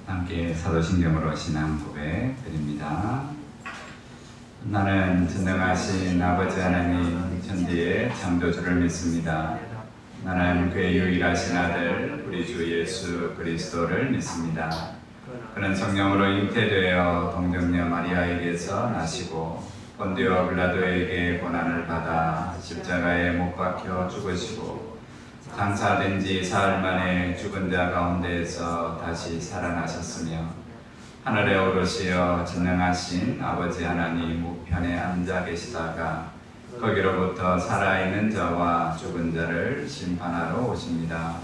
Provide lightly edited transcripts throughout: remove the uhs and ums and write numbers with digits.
함께 사도신경으로 신앙 고백 드립니다. 나는 전능하신 아버지 하나님 천지의 창조주를 믿습니다. 나는 그의 유일하신 아들 우리 주 예수 그리스도를 믿습니다. 그는 성령으로 잉태되어 동정녀 마리아에게서 나시고 본디오 빌라도에게 고난을 받아 십자가에 못 박혀 죽으시고 장사된 지 사흘 만에 죽은 자 가운데에서 다시 살아나셨으며 하늘에 오르시어 전능하신 아버지 하나님 우편에 앉아 계시다가 거기로부터 살아있는 자와 죽은 자를 심판하러 오십니다.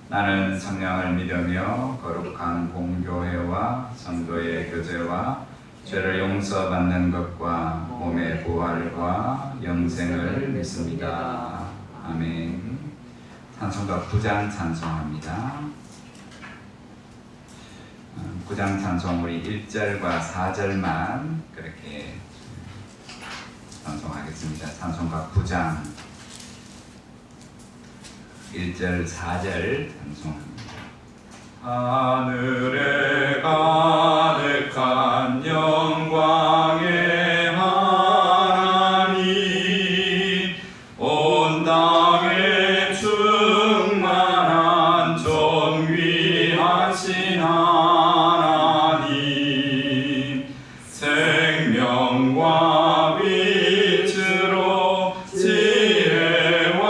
나는 성령을 믿으며 거룩한 공교회와 성도의 교제와 죄를 용서받는 것과 몸의 부활과 영생을 믿습니다. 아멘. 찬송가 9장 찬송합니다. 9장 찬송 우리 1절과 4절만 그렇게 찬송하겠습니다. 찬송가 9장 1절 4절 찬송합니다. 하늘에 가득한 영광의 하나님 온 땅에 충만한 존귀하신 하나님 생명과 빛으로 지혜와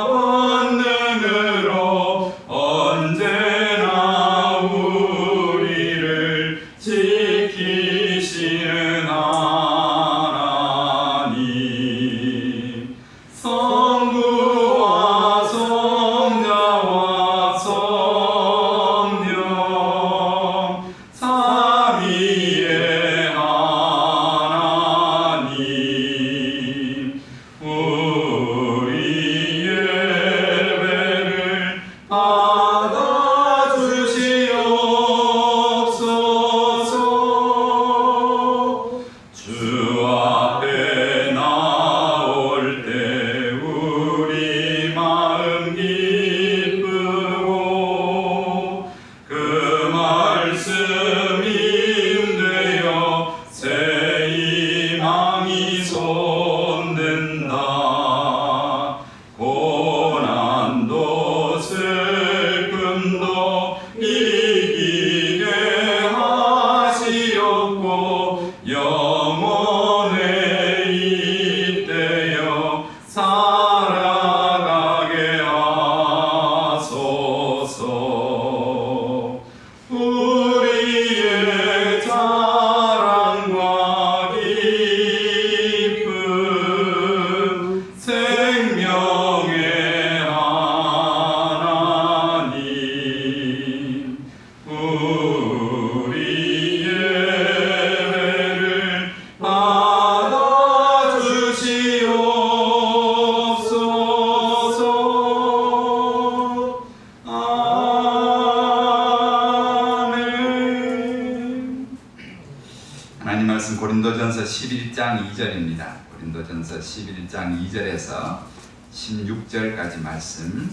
권능으로 언제나 우리를 지키시는 하나님 성부와 성자와 성령 삼위의 하나님 우리 예배를 받아주시옵소서. 주 앞에 나올 때 우리 마음 기쁘고 그 말씀 힘되어 새 희망이 솟는다. 고난도 슬픔도 이기게 하시옵고 영원에 잇대어 살아가게 하소서. 우리의 자랑과 기쁨 생명의 하나님 우리 예배를 받아주시옵소서. 아멘. 하나님 말씀 고린도전서 11장 2절입니다. 고린도전서 11장 2절에서 16절까지 말씀.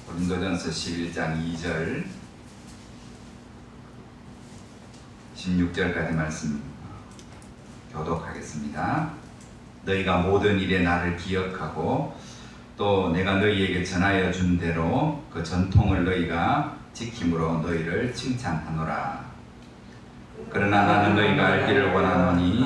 고린도전서 11장 2절 16절까지 말씀 교독하겠습니다. 너희가 모든 일에 나를 기억하고 또 내가 너희에게 전하여 준 대로 그 전통을 너희가 지킴으로 너희를 칭찬하노라. 그러나 나는 너희가 알기를 원하노니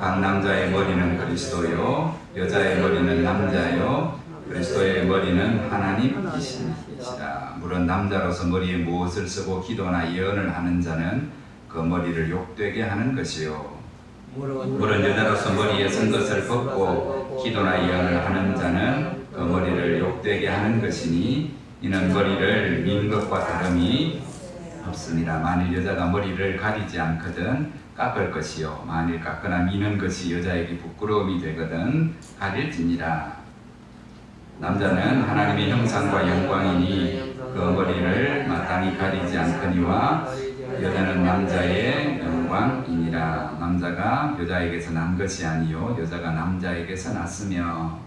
각 남자의 머리는 그리스도요 여자의 머리는 남자요 그리스도의 머리는 하나님이시니라. 물론 남자로서 머리에 무엇을 쓰고 기도나 예언을 하는 자는 그 머리를 욕되게 하는 것이요 물론 여자로서 머리에 쓴 것을 벗고 기도나 예언을 하는 자는 그 머리를 욕되게 하는 것이니 이는 머리를 민 것과 다름이 없습니다. 만일 여자가 머리를 가리지 않거든 깎을 것이요 만일 깎거나 미는 것이 여자에게 부끄러움이 되거든 가릴지니라. 남자는 하나님의 형상과 영광이니 그 머리를 마땅히 가리지 않거니와 여자는 남자의 영광이니라. 남자가 여자에게서 난 것이 아니요 여자가 남자에게서 났으며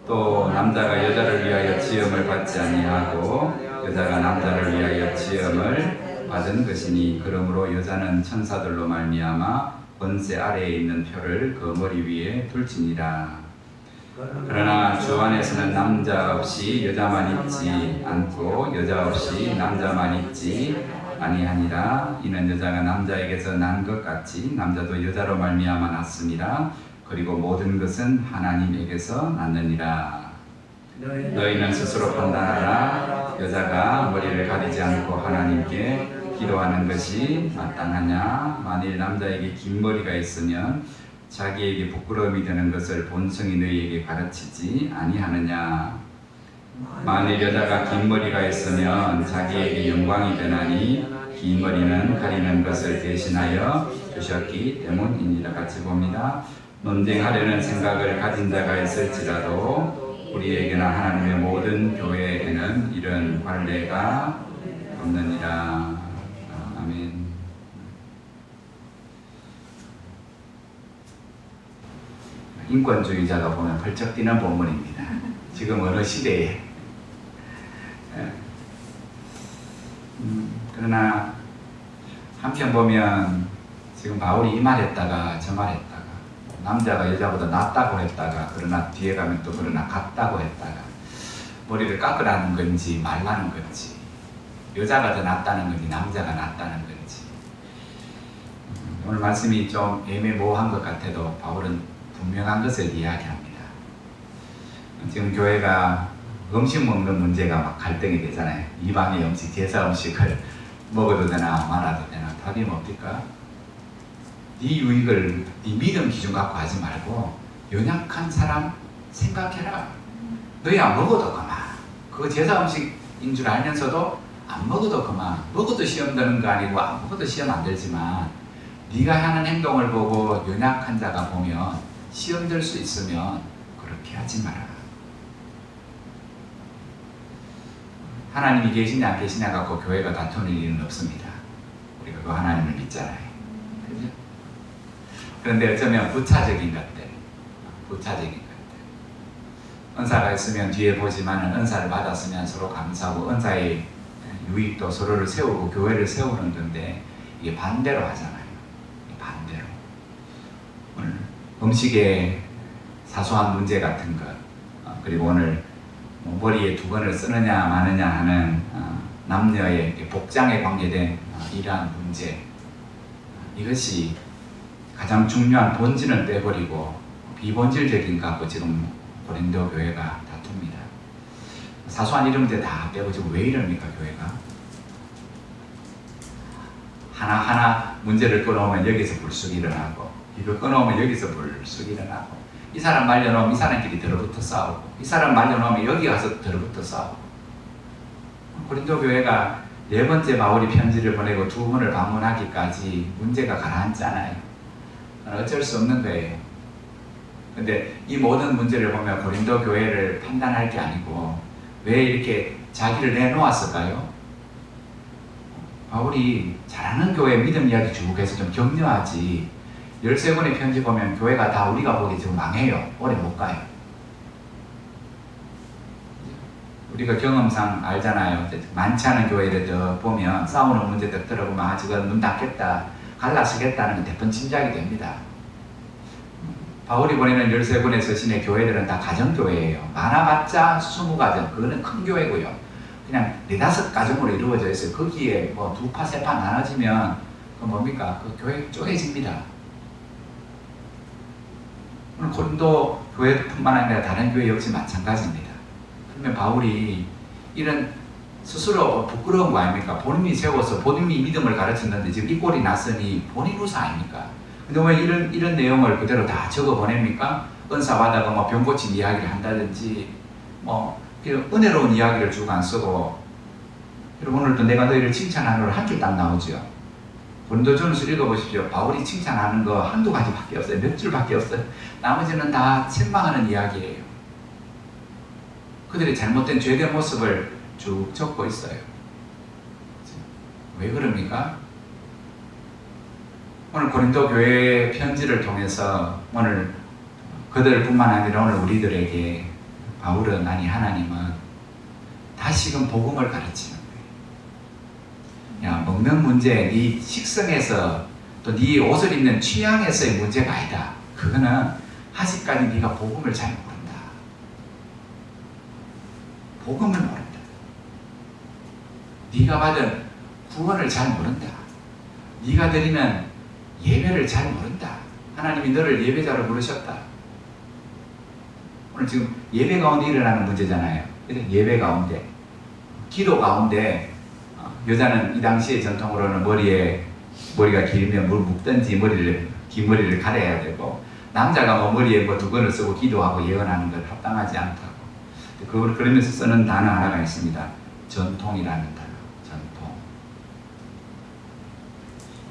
또 남자가 여자를 위하여 지음을 받지 아니하고 여자가 남자를 위하여 지음을 받은 것이니 그러므로 여자는 천사들로 말미암아 권세 아래에 있는 표를 그 머리 위에 둘지니라. 그러나 주 안에서는 남자 없이 여자만 있지 않고 여자 없이 남자만 있지 아니하니라. 이는 여자가 남자에게서 난 것 같이 남자도 여자로 말미암아 났음이라. 그리고 모든 것은 하나님에게서 났느니라. 너희는 스스로 판단하라. 여자가 머리를 가리지 않고 하나님께 기도하는 것이 마땅하냐? 만일 남자에게 긴 머리가 있으면 자기에게 부끄러움이 되는 것을 본성이 너희에게 가르치지 아니하느냐? 만일 여자가 긴 머리가 있으면 자기에게 영광이 되나니 긴 머리는 가리는 것을 대신하여 주셨기 때문이니라. 같이 봅니다. 논쟁하려는 생각을 가진 자가 있을지라도 우리에게나 하나님의 모든 교회에는 이런 관례가 없느니라. 아멘. 인권주의자가 보면 펄쩍 뛰는 본문입니다. 지금 어느 시대에. 그러나 한편 보면 지금 바울이 이 말했다가 저 말했다가 남자가 여자보다 낫다고 했다가 그러나 뒤에 가면 또 그러나 같다고 했다가 머리를 깎으라는 건지 말라는 건지 여자가 더 낫다는 건지 남자가 낫다는 건지 오늘 말씀이 좀 애매모호한 것 같아도 바울은 분명한 것을 이야기합니다. 지금 교회가 음식 먹는 문제가 막 갈등이 되잖아요. 이방의 음식, 제사 음식을 먹어도 되나 말아도 되나 답이 뭡니까? 네 유익을 네 믿음 기준 갖고 하지 말고 연약한 사람 생각해라. 너희 안 먹어도 그만. 그거 제사 음식인 줄 알면서도 안 먹어도 그만. 먹어도 시험 드는 거 아니고 안 먹어도 시험 안 들지만 네가 하는 행동을 보고 연약한 자가 보면 시험 들 수 있으면 그렇게 하지 마라. 하나님이 계시냐 안 계시냐 갖고 교회가 다투는 일은 없습니다. 우리가 그 하나님을 믿잖아요. 그죠? 그런데 어쩌면 부차적인 것들, 은사가 있으면 뒤에 보지만 은사를 받았으면 서로 감사하고 은사의 유익도 서로를 세우고 교회를 세우는 건데 이게 반대로 하잖아요. 반대로. 오늘 음식의 사소한 문제 같은 것, 그리고 오늘 머리에 두건을 쓰느냐 마느냐 하는 남녀의 복장에 관계된 이러한 문제, 이것이 가장 중요한 본질은 빼버리고 비본질적인 것 갖고 지금 고린도 교회가 다툽니다. 사소한 이런 문제 다 빼고 지금 왜 이럽니까 교회가? 하나하나 문제를 끊어오면 여기서 불쑥 일어나고 이걸 끊어오면 여기서 불쑥 일어나고 이 사람 말려놓으면 이 사람끼리 들어붙어 싸우고 이 사람 말려놓으면 여기 가서 들어붙어 싸우고 고린도 교회가 4번째 바울이 편지를 보내고 2번을 방문하기까지 문제가 가라앉지 않아요. 어쩔 수 없는 거예요. 근데 이 모든 문제를 보면 고린도 교회를 판단할 게 아니고 왜 이렇게 자기를 내놓았을까요? 바울이 잘하는 교회 믿음 이야기 쭉 해서 좀 격려하지 13권의 편지 보면 교회가 다 우리가 보기에 지금 망해요. 오래 못 가요. 우리가 경험상 알잖아요. 많지 않은 교회를 더 보면 싸우는 문제들 들어보면 지금 문 닫겠다, 갈라서겠다는 건 대번 짐작이 됩니다. 바울이 보내는 13권의 서신의 교회들은 다 가정교회예요. 많아봤자 20가정, 그거는 큰 교회고요. 그냥 4-5가정으로 이루어져 있어요. 거기에 뭐 2파, 3파 나눠지면 그 뭡니까? 그 교회 쪼개집니다. 오늘 고린도 교회뿐만 아니라 다른 교회 역시 마찬가지입니다. 그러면 바울이 이런 스스로 부끄러운 거 아닙니까? 본인이 세워서 본인이 믿음을 가르쳤는데 지금 이 꼴이 났으니 본인 우사 아닙니까? 근데 왜 이런 내용을 그대로 다 적어 보냅니까? 은사 받아가 뭐 병 고친 이야기를 한다든지 뭐 은혜로운 이야기를 쭉 안 쓰고 여러분 오늘도 내가 너희를 칭찬하노라 한 줄 딱 나오죠. 고린도전서 읽어보십시오. 바울이 칭찬하는 거 한두 가지밖에 없어요. 몇 줄밖에 없어요. 나머지는 다 책망하는 이야기예요. 그들의 잘못된 죄된 모습을 쭉 적고 있어요. 왜 그럽니까? 오늘 고린도 교회 편지를 통해서 오늘 그들뿐만 아니라 오늘 우리들에게 바울은 아니 하나님은 다시금 복음을 가르치는 먹는 문제, 네 식성에서 또 네 옷을 입는 취향에서의 문제가 아니다. 그거는 아직까지 네가 복음을 잘 모른다. 복음을 모른다. 네가 받은 구원을 잘 모른다. 네가 드리는 예배를 잘 모른다. 하나님이 너를 예배자로 부르셨다. 오늘 지금 예배 가운데 일어나는 문제잖아요. 예배 가운데, 기도 가운데 여자는 이 당시의 전통으로는 머리가 길면 물 묶든지 긴 머리를 가려야 되고, 남자가 뭐 머리에 뭐 두건을 쓰고 기도하고 예언하는 걸 합당하지 않다고. 그러면서 쓰는 단어 하나가 있습니다. 전통이라는 단어. 전통.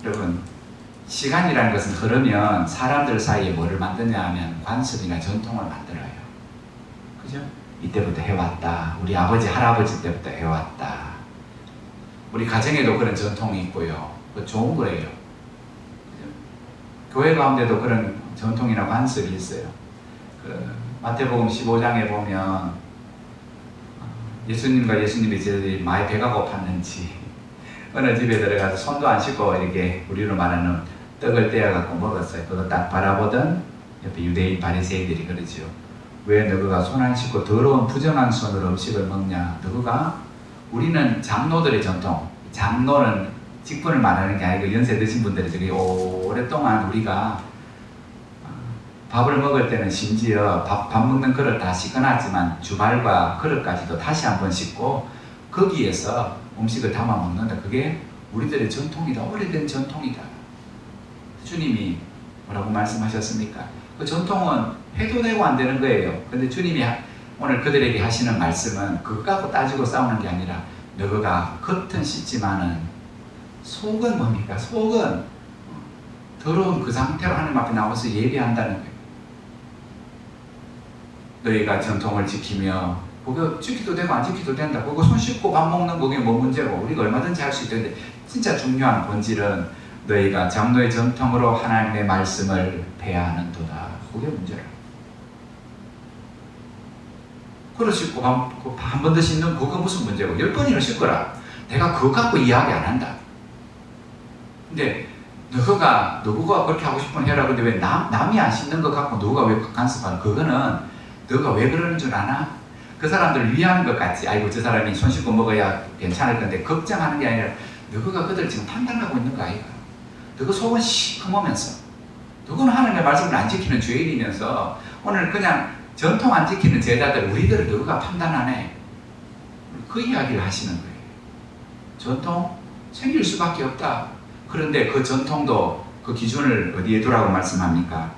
여러분, 시간이라는 것은 흐르면 사람들 사이에 뭐를 만드냐 하면 관습이나 전통을 만들어요. 그죠? 이때부터 해왔다. 우리 아버지, 할아버지 때부터 해왔다. 우리 가정에도 그런 전통이 있고요. 그 좋은 거예요. 그죠? 교회 가운데도 그런 전통이나 관습이 있어요. 마태복음 15장에 보면 예수님과 예수님의 제자들이 많이 배가 고팠는지 어느 집에 들어가서 손도 안 씻고 이렇게 우리로 말하는 떡을 떼어갖고 먹었어요. 그거 딱 바라보던 옆에 유대인 바리새인들이 그러죠. 왜 너희가 손 안 씻고 더러운 부정한 손으로 음식을 먹냐? 너희가, 우리는 장로들의 전통, 장로는 직분을 말하는 게 아니고 연세 드신 분들이 저기 오랫동안 우리가 밥을 먹을 때는 심지어 밥 먹는 그릇 다 씻어놨지만 주발과 그릇까지도 다시 한번 씻고 거기에서 음식을 담아 먹는다. 그게 우리들의 전통이다. 오래된 전통이다. 주님이 뭐라고 말씀하셨습니까? 그 전통은 해도 되고 안 되는 거예요. 근데 주님이 오늘 그들에게 하시는 말씀은 그거 갖고 따지고 싸우는 게 아니라 너희가 겉은 씻지만은 속은 뭡니까? 속은 더러운 그 상태로 하나님 앞에 나와서 예배한다는 거예요. 너희가 전통을 지키며 그거 지키도 되고 안 지키도 된다. 그거 손 씻고 밥 먹는 그게 뭐 문제고 우리가 얼마든지 할 수 있는데 진짜 중요한 본질은 너희가 장로의 전통으로 하나님의 말씀을 배하는도다. 그게 문제라. 그릇 씻고 한 번 더 씻는 그거 무슨 문제고 10번이나 씻거라. 내가 그거 갖고 이야기 안 한다. 근데 너가 그렇게 하고 싶으면 해라. 근데 왜 남이 안 씻는 거 갖고 너가 왜 간섭하는? 그거는 너가 왜 그러는 줄 아나? 그 사람들을 위하는 것 같지. 아이고 저 사람이 손 씻고 먹어야 괜찮을 건데 걱정하는 게 아니라 너가 그들 지금 판단하고 있는 거 아이가? 너가 속은 시커매면서 너는 하나님의 말씀을 안 지키는 죄인이면서 오늘 그냥 전통 안 지키는 제자들 우리들을 너가 판단하네. 그 이야기를 하시는 거예요. 전통 생길 수밖에 없다. 그런데 그 전통도 그 기준을 어디에 두라고 말씀합니까?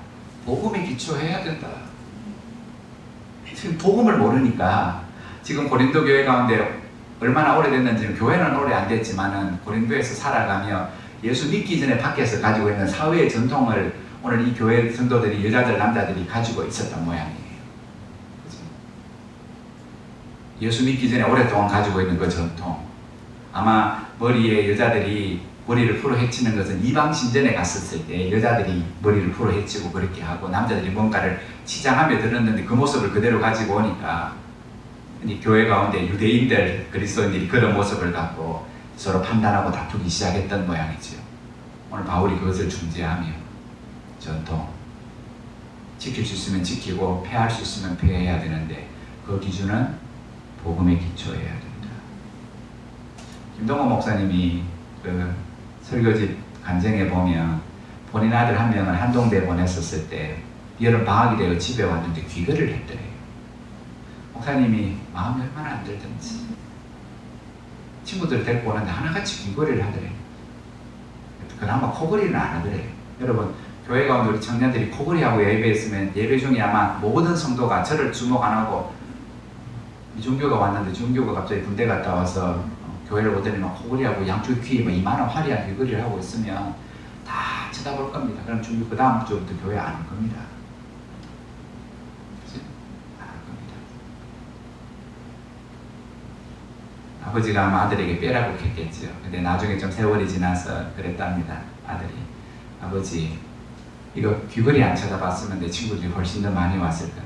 복음에 기초해야 된다. 지금 복음을 모르니까 지금 고린도 교회 가운데 얼마나 오래됐는지는 교회는 오래 안 됐지만은 고린도에서 살아가며 예수 믿기 전에 밖에서 가지고 있는 사회의 전통을 오늘 이 교회 성도들이 여자들 남자들이 가지고 있었던 모양이에요. 그치? 예수 믿기 전에 오랫동안 가지고 있는 그 전통. 아마 머리에 여자들이 머리를 풀어 헤치는 것은 이방 신전에 갔었을 때 여자들이 머리를 풀어 헤치고 그렇게 하고 남자들이 뭔가를 치장하며 들었는데 그 모습을 그대로 가지고 오니까 이 교회 가운데 유대인들 그리스도인들이 그런 모습을 갖고 서로 판단하고 다투기 시작했던 모양이죠. 오늘 바울이 그것을 중재하며 전통 지킬 수 있으면 지키고 폐할 수 있으면 폐해야 되는데 그 기준은 복음에 기초해야 된다. 김동호 목사님이 그 설교집 간증에 보면 본인 아들 한 명을 한동대에 보냈었을 때 여름 방학이 되어 집에 왔는데 귀걸이를 했더래요. 목사님이 마음이 얼마나 안 들던지 친구들 데리고 오는데 하나같이 귀걸이를 하더래요. 그나마 코걸이는 안 하더래요. 여러분 교회 가운데 우리 청년들이 코걸이하고 예배했으면 예배 중에 아마 모든 성도가 저를 주목 안 하고 이종교가 왔는데 종교가 갑자기 군대 갔다 와서 교회를 오더니 막 코걸이하고 양쪽 귀에 막 이만한 화려한 귀걸이를 하고 있으면 다 쳐다볼 겁니다. 그럼 종교 그 다음 주부터 교회 안 올 겁니다. 그치? 안 올 겁니다. 아버지가 아마 아들에게 빼라고 했겠죠. 근데 나중에 좀 세월이 지나서 그랬답니다. 아들이 아버지 이거 귀걸이 안 쳐다봤으면 내 친구들이 훨씬 더 많이 왔을 건데.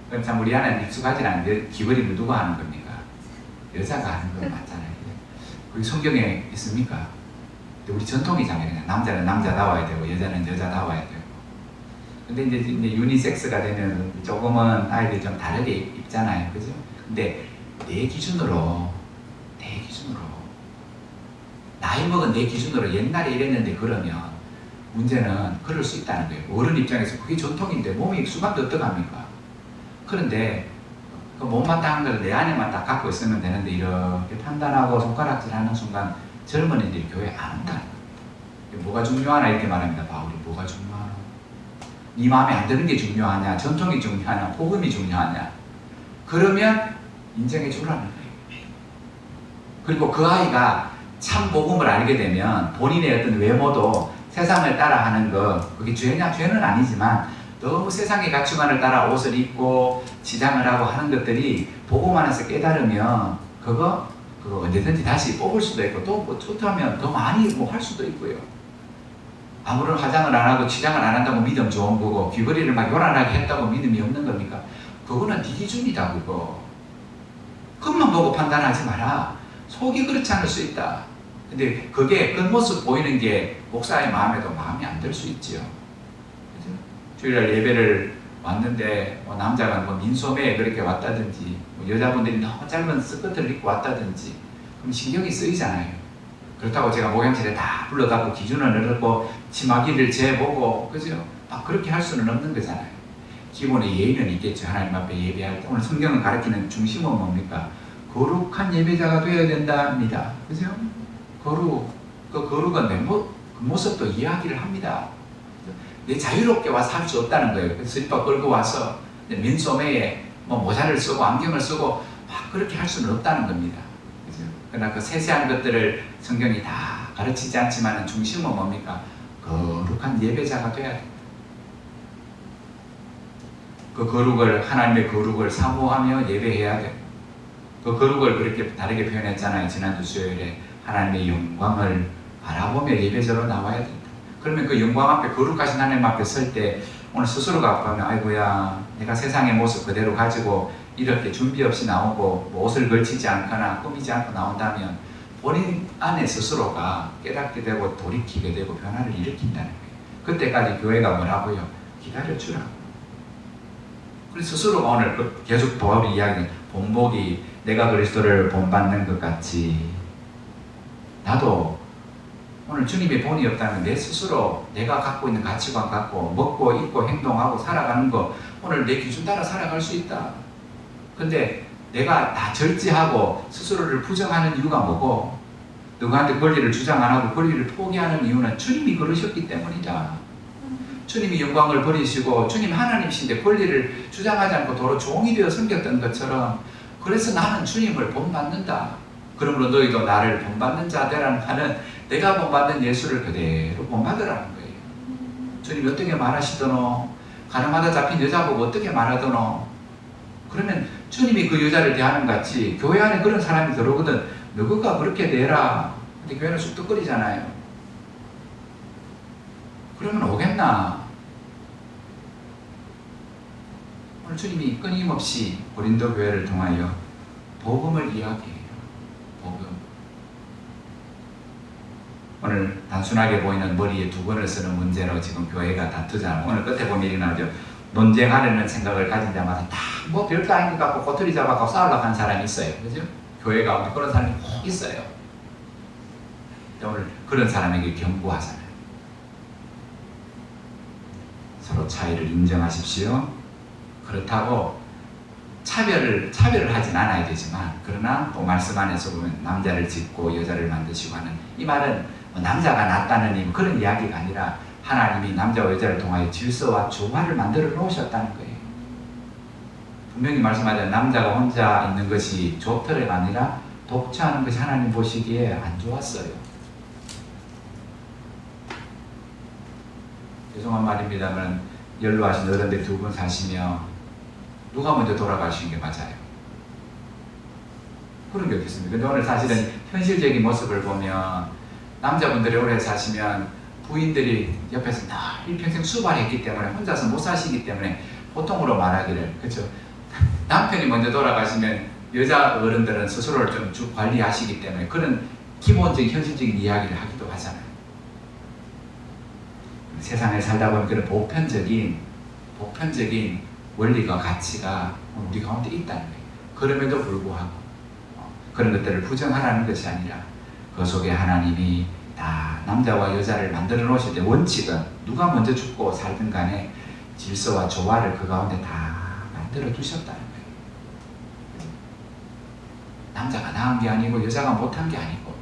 그럼 참 우리 안에 익숙하지 않은데 귀걸이를 누가 하는 겁니까? 여자가 하는 건 맞잖아요. 그게 성경에 있습니까? 우리 전통이잖아요. 그냥 남자는 남자다워야 되고 여자는 여자다워야 되고. 근데 이제 유니섹스가 되면 조금은 아이들이 좀 다르게 입잖아요. 그죠? 근데 내 기준으로 나이 먹은 내 기준으로 옛날에 이랬는데 그러면 문제는 그럴 수 있다는 거예요. 어른 입장에서 그게 전통인데 몸이 익숙한데 어떡합니까? 그런데 그 못마땅한 걸 내 안에만 딱 갖고 있으면 되는데 이렇게 판단하고 손가락질하는 순간 젊은이들이 교회 안 온다는 거예요. 뭐가 중요하나 이렇게 말합니다. 바울이 뭐가 중요하나? 네 마음에 안 드는 게 중요하냐? 전통이 중요하냐? 복음이 중요하냐? 그러면 인정해 주라는 거예요. 그리고 그 아이가 참 복음을 알게 되면 본인의 어떤 외모도 세상을 따라하는 거 그게 죄냐? 죄는 아니지만 너무 세상의 가치관을 따라 옷을 입고 지장을 하고 하는 것들이 복음 안에서 깨달으면 그거 언제든지 다시 뽑을 수도 있고 또뭐 좋다면 더 많이 뭐 할 수도 있고요. 아무런 화장을 안 하고 치장을 안 한다고 믿음 좋은 거고 귀걸이를 막 요란하게 했다고 믿음이 없는 겁니까? 그거는 네 기준이다 그거. 겉만 보고 판단하지 마라. 속이 그렇지 않을 수 있다. 근데 그게 겉모습 보이는 게 목사의 마음에도 마음에 안 들 수 있지요. 그죠? 주일날 예배를 왔는데 뭐 남자가 뭐 민소매에 그렇게 왔다든지 뭐 여자분들이 너무 짧은 스커트를 입고 왔다든지 그럼 신경이 쓰이잖아요. 그렇다고 제가 목양실에 다 불러갖고 기준을 넣고 치마기를 재보고 그죠? 막 그렇게 할 수는 없는 거잖아요. 기본의 예의는 있겠죠. 하나님 앞에 예배할 때 오늘 성경은 가르치는 중심은 뭡니까? 거룩한 예배자가 되어야 된답니다. 그죠? 거룩, 그 거룩은 내 모습도 이야기를 합니다. 내 자유롭게 와서 할 수 없다는 거예요. 그래서 슬리퍼 끌고 와서 민소매에 뭐 모자를 쓰고 안경을 쓰고 막 그렇게 할 수는 없다는 겁니다. 그죠? 그러나 그 세세한 것들을 성경이 다 가르치지 않지만 중심은 뭡니까? 거룩한 예배자가 돼야 됩니다. 그 거룩을, 하나님의 거룩을 사모하며 예배해야 돼요. 그 거룩을 그렇게 다르게 표현했잖아요. 지난주 수요일에 하나님의 영광을 바라보며 예배자로 나와야 된다. 그러면 그 영광 앞에 거룩하신 하나님 앞에 설 때 오늘 스스로가 보면 아이고야 내가 세상의 모습 그대로 가지고 이렇게 준비 없이 나오고 뭐 옷을 걸치지 않거나 꾸미지 않고 나온다면 본인 안에 스스로가 깨닫게 되고 돌이키게 되고 변화를 일으킨다는 거예요. 그때까지 교회가 뭐라고요? 기다려주라고. 그래서 스스로가 오늘 계속 바울이 이야기하는 본보기 내가 그리스도를 본받는 것 같이 나도 오늘 주님의 본이 없다면 내 스스로 내가 갖고 있는 가치관 갖고 먹고 입고 행동하고 살아가는 거 오늘 내 기준 따라 살아갈 수 있다. 근데 내가 다 절제하고 스스로를 부정하는 이유가 뭐고 누구한테 권리를 주장 안 하고 권리를 포기하는 이유는 주님이 그러셨기 때문이다. 주님이 영광을 버리시고 주님 하나님이신데 권리를 주장하지 않고 도로 종이 되어 섬겼던 것처럼 그래서 나는 주님을 본받는다. 그러므로 너희도 나를 본받는 자 되라는 하는 내가 본받는 예수를 그대로 본받으라는 거예요. 주님이 어떻게 말하시더노? 가늠하다 잡힌 여자 보고 어떻게 말하더노? 그러면 주님이 그 여자를 대하는 같이 교회 안에 그런 사람이 들어오거든 너가 그렇게 대라. 근데 교회는 쑥덕거리잖아요. 그러면 오겠나? 오늘 주님이 끊임없이 고린도 교회를 통하여 복음을 이야기해요. 복음. 오늘 단순하게 보이는 머리에 두건을 쓰는 문제로 지금 교회가 다투잖아요. 오늘 끝에 보면 이렇게 나오죠. 논쟁하려는 생각을 가진 자마다 다 뭐 별거 아닌 것 같고 꼬투리 잡아가고 싸우려고 하는 사람이 있어요. 그죠? 교회 가운데 그런 사람이 꼭 있어요. 오늘 그런 사람에게 경고하잖아요. 서로 차이를 인정하십시오. 그렇다고 차별을 하진 않아야 되지만 그러나 또 말씀 안에서 보면 남자를 짓고 여자를 만드시고 하는 이 말은 남자가 낫다는 그런 이야기가 아니라 하나님이 남자와 여자를 통하여 질서와 조화를 만들어 놓으셨다는 거예요. 분명히 말씀하자 남자가 혼자 있는 것이 좋더래가 아니라 독처하는 것이 하나님 보시기에 안 좋았어요. 죄송한 말입니다만 연로하신 어른들 두 분 사시며 누가 먼저 돌아가시는 게 맞아요? 그런 게 어디 있습니까? 근데 오늘 사실은 현실적인 모습을 보면 남자분들이 오래 사시면 부인들이 옆에서 늘 일평생 수발했기 때문에 혼자서 못 사시기 때문에 보통으로 말하기를 그렇죠? 남편이 먼저 돌아가시면 여자 어른들은 스스로를 좀 관리하시기 때문에 그런 기본적인 현실적인 이야기를 하기도 하잖아요. 세상에 살다 보면 그런 보편적인 원리가 가치가 우리 가운데 있다는 거예요. 그럼에도 불구하고 그런 것들을 부정하라는 것이 아니라 그 속에 하나님이 다 남자와 여자를 만들어 놓으실 때 원칙은 누가 먼저 죽고 살든 간에 질서와 조화를 그 가운데 다 만들어 두셨다는 거예요. 남자가 나은 게 아니고 여자가 못한 게 아니고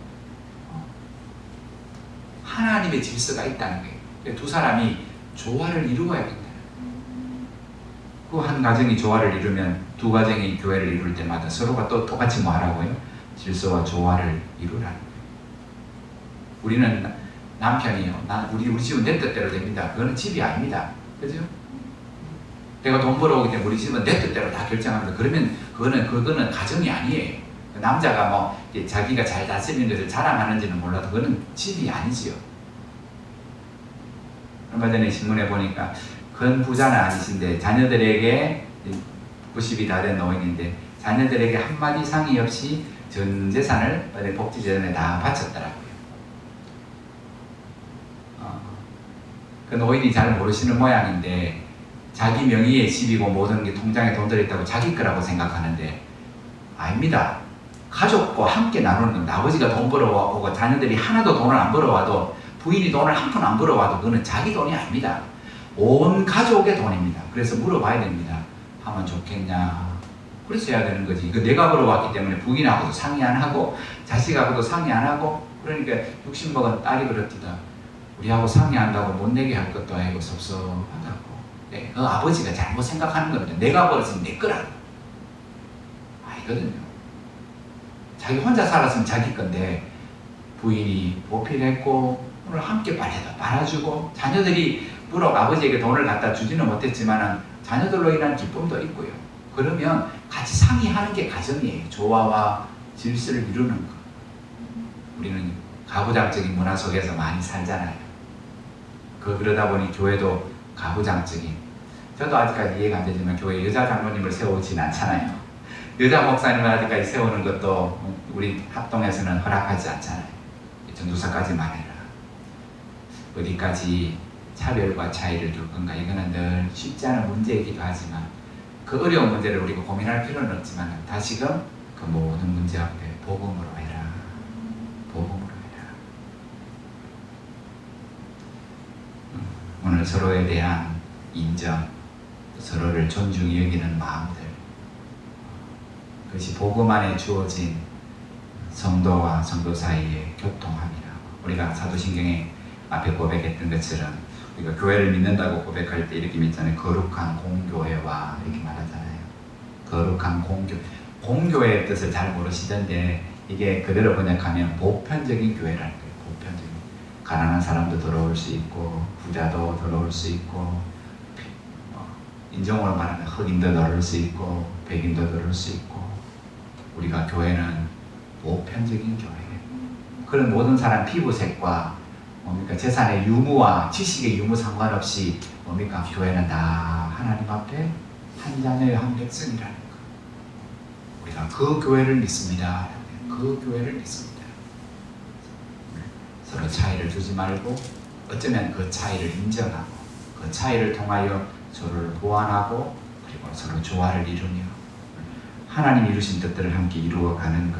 하나님의 질서가 있다는 거예요. 두 사람이 조화를 이루어야 된다. 그 한 가정이 조화를 이루면 두 가정이 교회를 이룰 때마다 서로가 또 똑같이 뭐 하라고요? 질서와 조화를 이루라는 거예요. 우리는 남편이요. 우리 집은 내 뜻대로 됩니다. 그거는 집이 아닙니다. 그죠? 내가 돈 벌어오기 때문에 우리 집은 내 뜻대로 다 결정합니다. 그러면 그거는 가정이 아니에요. 남자가 뭐 자기가 잘 다스리는 것을 자랑하는지는 몰라도 그거는 집이 아니지요. 얼마 전에 신문에 보니까 큰 부자는 아니신데 자녀들에게 90이 다 된 노인인데 자녀들에게 한마디 상의 없이 전 재산을 복지재단에 다 바쳤더라고요. 그 노인이 잘 모르시는 모양인데 자기 명의의 집이고 모든 게 통장에 돈 들어있다고 자기 거라고 생각하는데 아닙니다. 가족과 함께 나누는 겁니다. 아버지가 돈 벌어오고 자녀들이 하나도 돈을 안 벌어와도 부인이 돈을 한 푼 안 벌어와도 그거는 자기 돈이 아닙니다. 온 가족의 돈입니다. 그래서 물어봐야 됩니다. 하면 좋겠냐. 그래서 해야 되는 거지. 내가 벌어왔기 때문에 부인하고도 상의 안 하고 자식하고도 상의 안 하고 그러니까 60 먹은 딸이 그렇디다. 우리하고 상의한다고 못 내게 할 것도 아니고 섭섭하다고. 네, 그 아버지가 잘못 생각하는 겁니다. 내가 벌었으면 내 거라고. 아니거든요. 자기 혼자 살았으면 자기 건데 부인이 보필했고 오늘 함께 빨아주고 자녀들이 부록 아버지에게 돈을 갖다 주지는 못했지만 자녀들로 인한 기쁨도 있고요. 그러면 같이 상의하는 게 가정이에요. 조화와 질서를 이루는 것. 우리는 가부장적인 문화 속에서 많이 살잖아요. 그러다 보니 교회도 가부장적인, 저도 아직까지 이해가 안 되지만 교회 여자 장로님을 세우진 않잖아요. 여자 목사님을 아직까지 세우는 것도 우리 합동에서는 허락하지 않잖아요. 전도사까지만 해라. 어디까지 차별과 차이를 둘 건가? 이거는 늘 쉽지 않은 문제이기도 하지만 그 어려운 문제를 우리가 고민할 필요는 없지만 다시금 그 모든 문제 앞에 복음으로 해라. 복음으로 해라. 오늘 서로에 대한 인정, 서로를 존중히 여기는 마음들, 그것이 복음 안에 주어진 성도와 성도 사이의 교통함이라고. 우리가 사도신경에 앞에 고백했던 것처럼 우리가 교회를 믿는다고 고백할 때 이렇게 믿잖아요. 거룩한 공교회와 이렇게 말하잖아요. 거룩한 공교회의 뜻을 잘 모르시던데 이게 그대로 번역하면 보편적인 교회라는 거예요. 보편적인. 가난한 사람도 들어올 수 있고 부자도 들어올 수 있고 인종으로 말하면 흑인도 들어올 수 있고 백인도 들어올 수 있고 우리가 교회는 보편적인 교회. 그런 모든 사람 피부색과 뭡니까 재산의 유무와 지식의 유무 상관없이 뭡니까 교회는 다 하나님 앞에 한 자녀의 한 백성이라는 거. 우리가 그 교회를 믿습니다. 그 교회를 믿습니다. 서로 차이를 두지 말고 어쩌면 그 차이를 인정하고 그 차이를 통하여 서로를 보완하고 그리고 서로 조화를 이루며 하나님 이루신 뜻들을 함께 이루어가는 것.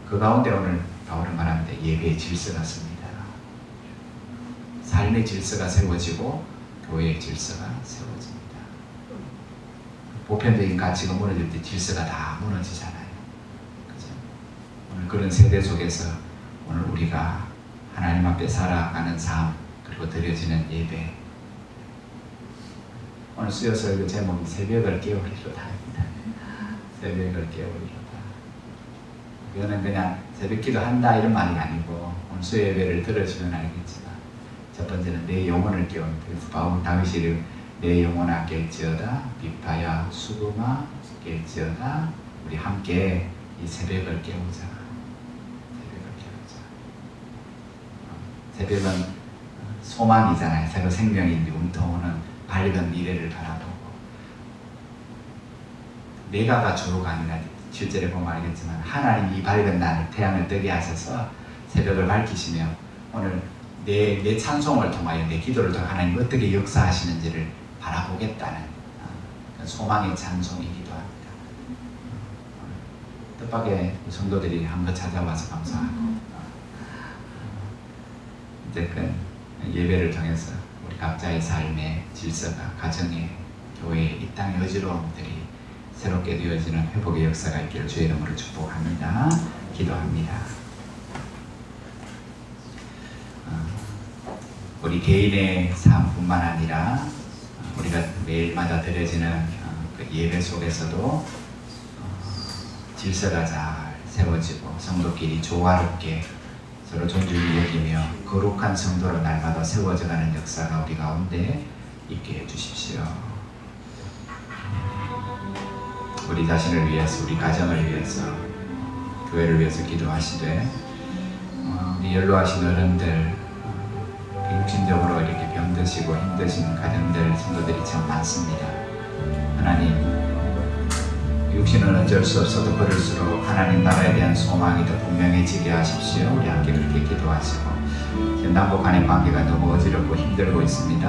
그 가운데 오늘 바울은 말합니다. 예배의 질서가 씁니다. 삶의 질서가 세워지고 교회의 질서가 세워집니다. 보편적인 가치가 무너질 때 질서가 다 무너지잖아요. 그죠? 오늘 그런 세대 속에서 오늘 우리가 하나님 앞에 살아가는 삶 그리고 드려지는 예배. 오늘 수요설교 제목이 새벽을 깨우리로다입니다. 새벽을 깨우리로다. 이거는 그냥 새벽 기도한다 이런 말이 아니고 오늘 수요 예배를 들어주면 알겠지만 첫 번째는 내 영혼을 깨우는. 그래서 바울 다윗이 내 영혼아 깰지어다 비파야 수금아 깰지어다. 우리 함께 이 새벽을 깨우자. 새벽을 깨우자. 새벽은 소망이잖아요. 새벽 생명인 운동은 밝은 미래를 바라보고 내가가 주로가 아니라 7절에 보면 알겠지만 하나님이 이 밝은 날 태양을 뜨게 하셔서 새벽을 밝히시며 오늘 내 찬송을 통하여 내 기도를 통해 하나님 어떻게 역사하시는지를 바라보겠다는 소망의 찬송이기도 합니다. 뜻밖의 성도들이 한번 찾아와서 감사하고 어쨌든 예배를 통해서 우리 각자의 삶의 질서가 가정의 교회의 이 땅의 어지러움들이 새롭게 되어지는 회복의 역사가 있기를 주의 이름으로 축복합니다. 기도합니다. 우리 개인의 삶뿐만 아니라 우리가 매일마다 드려지는 그 예배 속에서도 질서가 잘 세워지고 성도끼리 조화롭게 서로 존중히 여기며 거룩한 성도로 날마다 세워져가는 역사가 우리 가운데 있게 해주십시오. 우리 자신을 위해서, 우리 가정을 위해서, 교회를 위해서 기도하시되 우리 연로하신 어른들, 육신적으로 이렇게 병드시고 힘드신 가정들, 성도들이 참 많습니다. 하나님, 육신은 어쩔 수 없어도 그럴수록 하나님 나라에 대한 소망이 더 분명해지게 하십시오. 우리 함께 그렇게 기도하시고, 남북 간의 관계가 너무 어지럽고 힘들고 있습니다.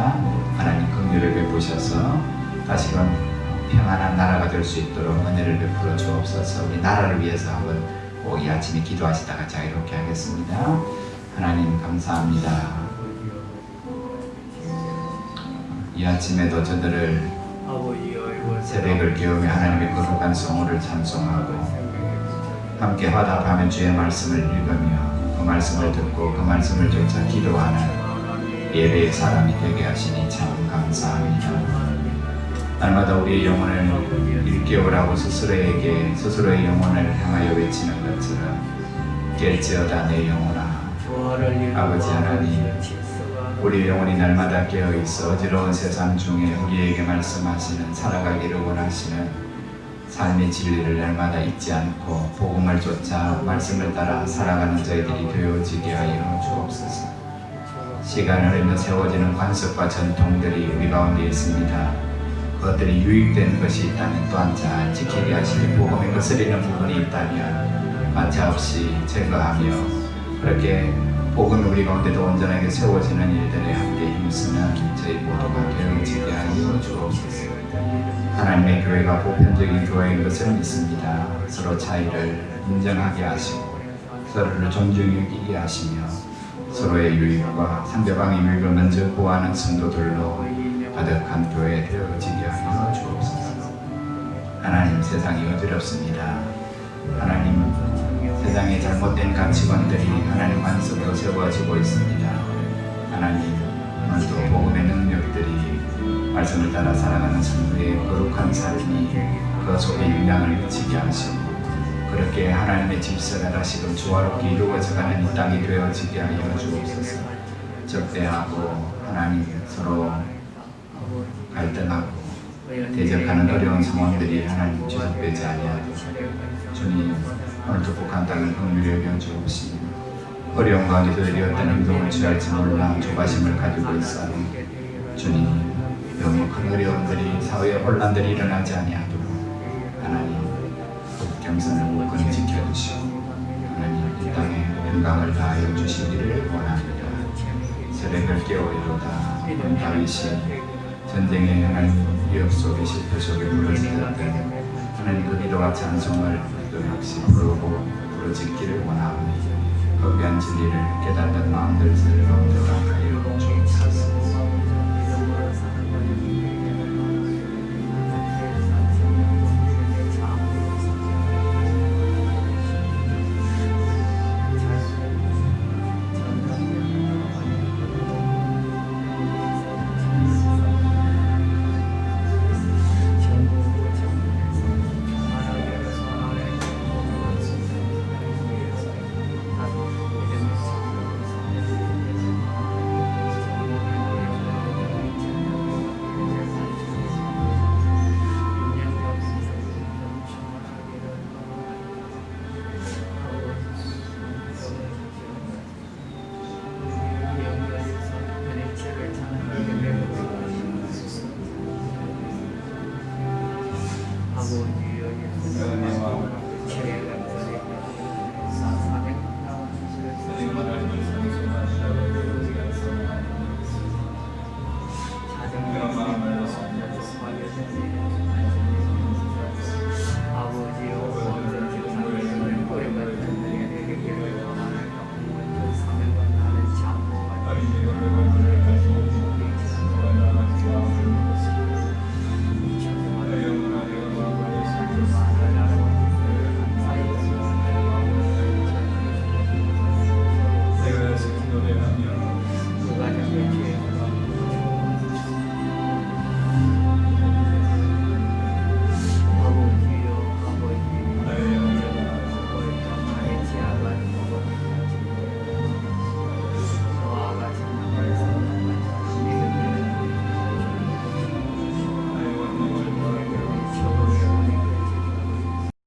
하나님 긍휼을 베푸셔서 다시금 평안한 나라가 될 수 있도록 은혜를 베풀어 주옵소서. 우리 나라를 위해서 한번 꼭 이 아침에 기도하시다가 자유롭게 하겠습니다. 하나님 감사합니다. 이 아침에도 저들을 새벽을 깨우며 하나님의 거룩한 성호를 찬송하고 함께 화답하며 주의 말씀을 읽으며 그 말씀을 듣고 그 말씀을 쫓아 기도하는 예배의 사람이 되게 하시니 참 감사합니다. 날마다 우리의 영혼을 일깨우라고 스스로의 영혼을 향하여 외치는 것처럼 깰지어다 내 영혼아. 아버지 하나님, 우리의 영혼이 날마다 깨어있어 어지러운 세상 중에 우리에게 말씀하시는 살아가기를 원하시는 삶의 진리를 날마다 잊지 않고 복음을 쫓아 말씀을 따라 살아가는 저희들이 되어지게 하여 주옵소서. 시간을 흘러 세워지는 관습과 전통들이 우리 가운데 있습니다. 그것들이 유익된 것이 있다면 또한 잘 지키게 하시니 복음에 거스리는 부분이 있다면 가차없이 제거하며 그렇게 복음이 우리 가운데도 온전하게 세워지는 일들에 함께 힘쓰는 저희 모두가 되어지게 하여 주옵소서. 하나님의 교회가 보편적인 교회인 것을 믿습니다. 서로 차이를 인정하게 하시고 서로를 존중히 여기게 하시며 서로의 유익과 상대방의 유익을 먼저 구하는 성도들로 가득한 교회 되어지게 하여 주옵소서. 하나님, 세상이 어지럽습니다. 하나님, 세상의 잘못된 가치관들이 하나님 관습으로 세워지고 있습니다. 하나님, 오늘도 복음의 능력들이 말씀을 따라 살아가는 성도의 거룩한 삶이 그 속에 영향을 미치게 하시고 그렇게 하나님의 질서가 다시금 조화롭게 이루어져가는 이 땅이 되어지게 하여 주옵소서. 적대하고 하나님 서로 갈등하고 대적하는 어려운 상황들이 하나님 지속되지 아니하도록 주님, 오늘도 북한 땅을 긍휼히 여겨 주옵시며 어려운 가운데 저들이 어떤 행동을 취할지 몰라 조바심을 가지고 있어 주님, 너무 큰 어려움들이 사회의 혼란들이 일어나지 아니하도록 하나님 경선을 굳건히 지켜주시고 하나님 이 땅에 평강을 다하여 주시기를 원합니다. 새벽을 깨우리로다. 다윗이 전쟁의 하나님 위협 속에 실패 속에 무너지셨던 하나님 그 기도와 찬송을 또 역시 부르고 부르짖기를 원하오니 거룩한 진리를 깨닫는 마음들 가운데 하여 주옵소서.